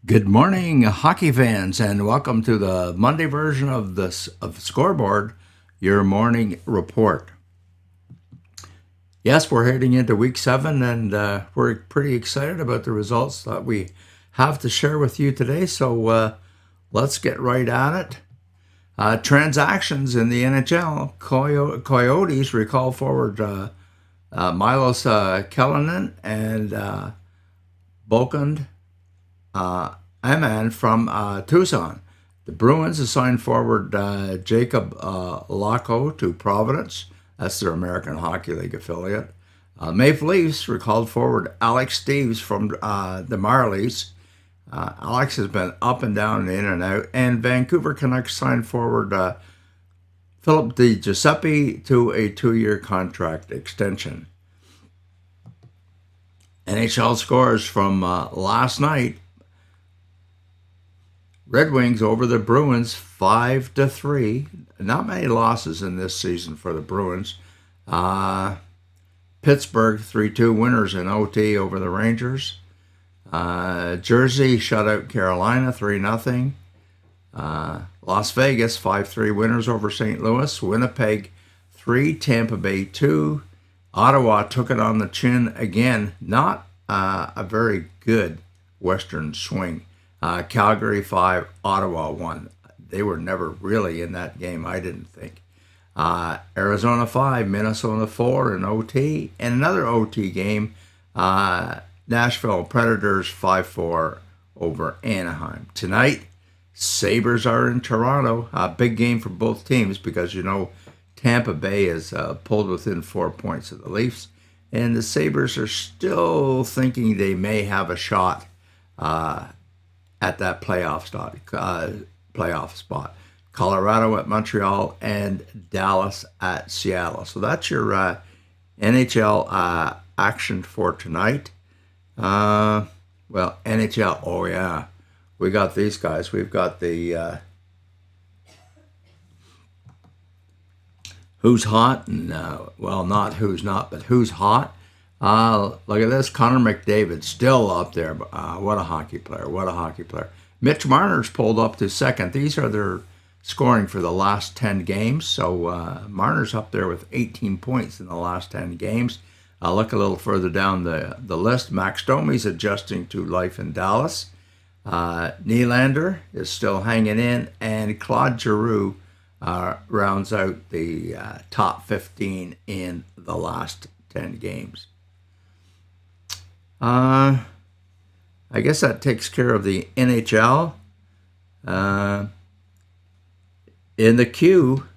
Good morning, hockey fans, and welcome to the Monday version of Scoreboard, your morning report. Yes, we're heading into Week 7, and we're pretty excited about the results that we have to share with you today, so let's get right at it. Transactions in the NHL. Coyotes recall forward Milos Kellinen and Bokund Aman from Tucson. The Bruins assigned forward Jacob Lacko to Providence. That's their American Hockey League affiliate. Maple Leafs recalled forward Alex Steeves from the Marlies. Alex has been up and down and in and out. And Vancouver Canucks signed forward Philip Di Giuseppe to a 2-year contract extension. NHL scores from last night. Red Wings over the Bruins 5-3. Not many losses in this season for the Bruins. Pittsburgh 3-2 winners in OT over the Rangers. Jersey shut out Carolina 3-0. Las Vegas 5-3 winners over St. Louis. Winnipeg 3, Tampa Bay 2. Ottawa took it on the chin again. Not a very good Western swing. Calgary 5, Ottawa 1. They were never really in that game, I didn't think. Arizona 5, Minnesota 4 in OT. And another OT game, Nashville Predators 5-4 over Anaheim. Tonight, Sabres are in Toronto. A big game for both teams because, Tampa Bay is pulled within 4 points of the Leafs. And the Sabres are still thinking they may have a shot at that playoff spot. Colorado at Montreal and Dallas at Seattle. So that's your NHL action for tonight. NHL, oh yeah. We got these guys. We've got the who's hot and, not who's not, but who's hot. Look at this, Connor McDavid still up there. What a hockey player, Mitch Marner's pulled up to second. These are their scoring for the last 10 games. So Marner's up there with 18 points in the last 10 games. Look a little further down the list. Max Domi's adjusting to life in Dallas. Nylander is still hanging in. And Claude Giroux rounds out the top 15 in the last 10 games. I guess that takes care of the NHL. In the queue,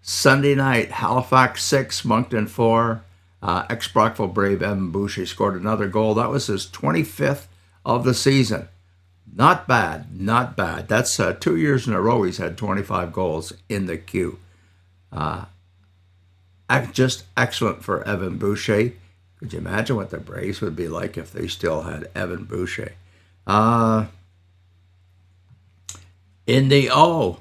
Sunday night, Halifax 6, Moncton 4. Ex-Brockville Brave Evan Boucher scored another goal. That was his 25th of the season. Not bad. That's 2 years in a row he's had 25 goals in the queue. Just excellent for Evan Boucher. Could you imagine what the Braves would be like if they still had Evan Boucher?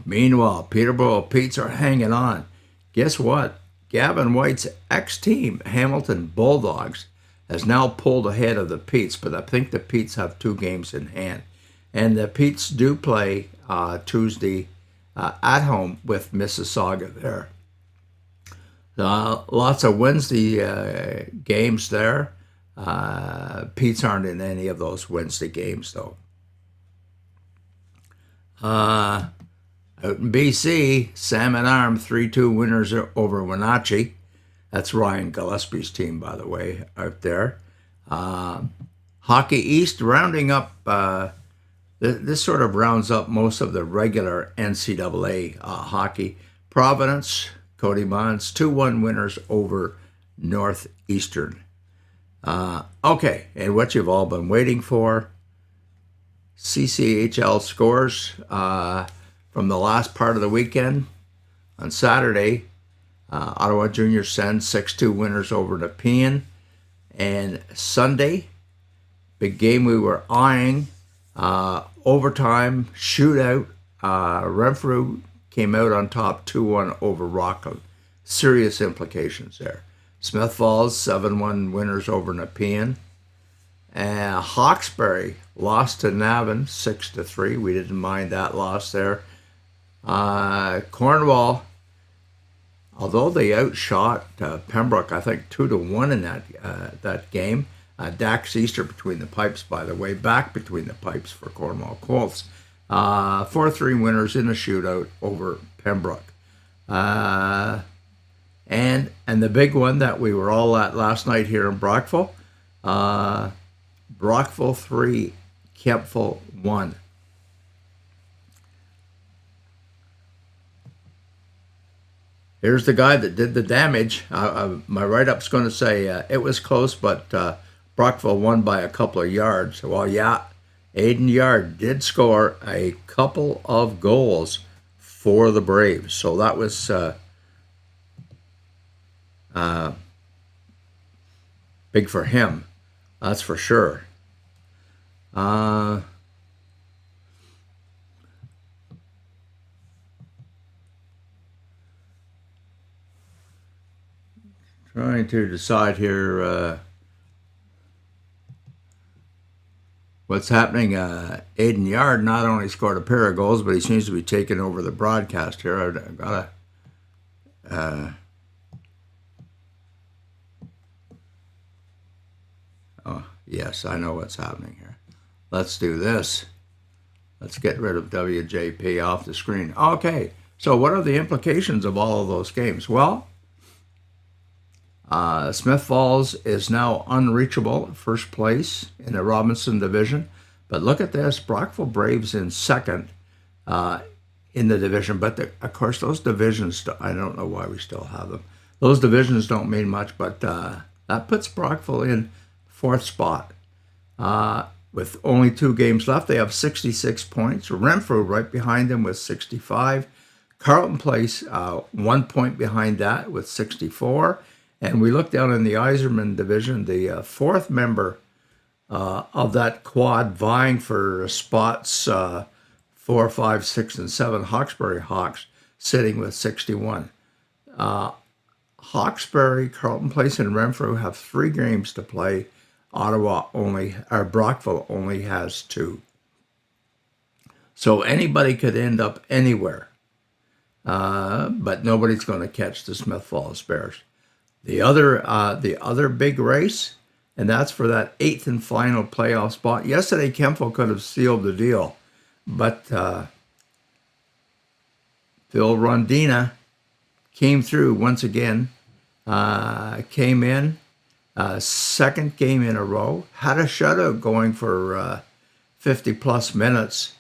Meanwhile, Peterborough Petes are hanging on. Guess what? Gavin White's ex-team, Hamilton Bulldogs, has now pulled ahead of the Petes, but I think the Petes have 2 games in hand. And the Petes do play Tuesday at home with Mississauga there. Lots of Wednesday games there. Petes aren't in any of those Wednesday games, though. Out in BC, Salmon Arm 3-2 winners over Wenatchee. That's Ryan Gillespie's team, by the way, out there. Hockey East rounding up, this sort of rounds up most of the regular NCAA hockey. Providence, Cody Mons, 2-1 winners over Northeastern. Okay, and what you've all been waiting for, CCHL scores from the last part of the weekend. On Saturday, Ottawa Junior Sens 6-2 winners over Nepean. And Sunday, big game we were eyeing, overtime shootout. Renfrew came out on top 2-1 over Rockland. Serious implications there. Smith Falls 7-1 winners over Nepean. Hawkesbury lost to Navan 6-3. We didn't mind that loss there. Cornwall, although they outshot Pembroke, I think 2-1 in that game. Dax Easter between the pipes, by the way, back between the pipes for Cornwall Colts. 4-3 winners in a shootout over Pembroke. And the big one that we were all at last night here in Brockville, Brockville 3, Kempville 1. Here's the guy that did the damage. My write-up's going to say it was close, but Brockville won by a couple of yards. Well, yeah, Aiden Yard did score a couple of goals for the Braves. So that was big for him. That's for sure. Trying to decide here what's happening. Aiden Yard not only scored a pair of goals, but he seems to be taking over the broadcast here. I've got to... oh, yes, I know what's happening here. Let's do this. Let's get rid of WJP off the screen. Okay, so what are the implications of all of those games? Well, Smith Falls is now unreachable at first place in the Robinson division. But look at this, Brockville Braves in second in the division. But of course, those divisions, I don't know why we still have them. Those divisions don't mean much, but that puts Brockville in fourth spot. With only 2 games left, they have 66 points. Renfrew right behind them with 65. Carleton Place 1 point behind that with 64. And we look down in the Iserman division, the fourth member of that quad vying for spots 4, 5, 6, and 7, Hawkesbury Hawks, sitting with 61. Hawkesbury, Carleton Place, and Renfrew have 3 games to play. Brockville only has 2. So anybody could end up anywhere, but nobody's going to catch the Smith Falls Bears. The other big race, and that's for that 8th and final playoff spot. Yesterday, Kempville could have sealed the deal, but Phil Rondina came through once again, came in, second game in a row, had a shutout going for 50-plus minutes,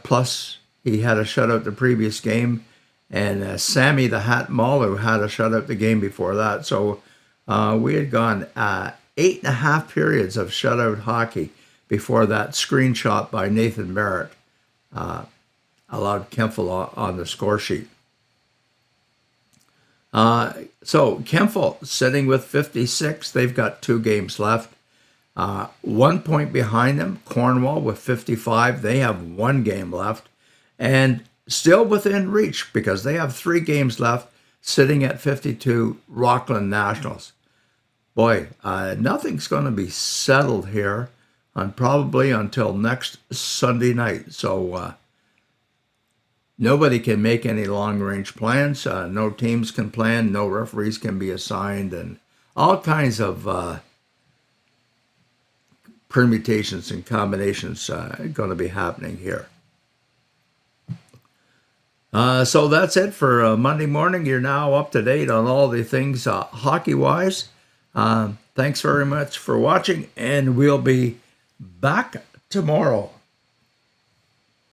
plus he had a shutout the previous game. And Sammy the Hat Malu had a shutout the game before that. So we had gone 8.5 periods of shutout hockey before that screenshot by Nathan Barrett allowed Kempville on the score sheet. So Kempville sitting with 56. They've got 2 games left. 1 point behind them, Cornwall with 55. They have 1 game left. And still within reach because they have 3 games left, sitting at 52, Rockland Nationals. Boy, nothing's going to be settled here probably until next Sunday night. So nobody can make any long-range plans. No teams can plan. No referees can be assigned. And all kinds of permutations and combinations going to be happening here. So that's it for Monday morning. You're now up to date on all the things hockey-wise. Thanks very much for watching, and we'll be back tomorrow.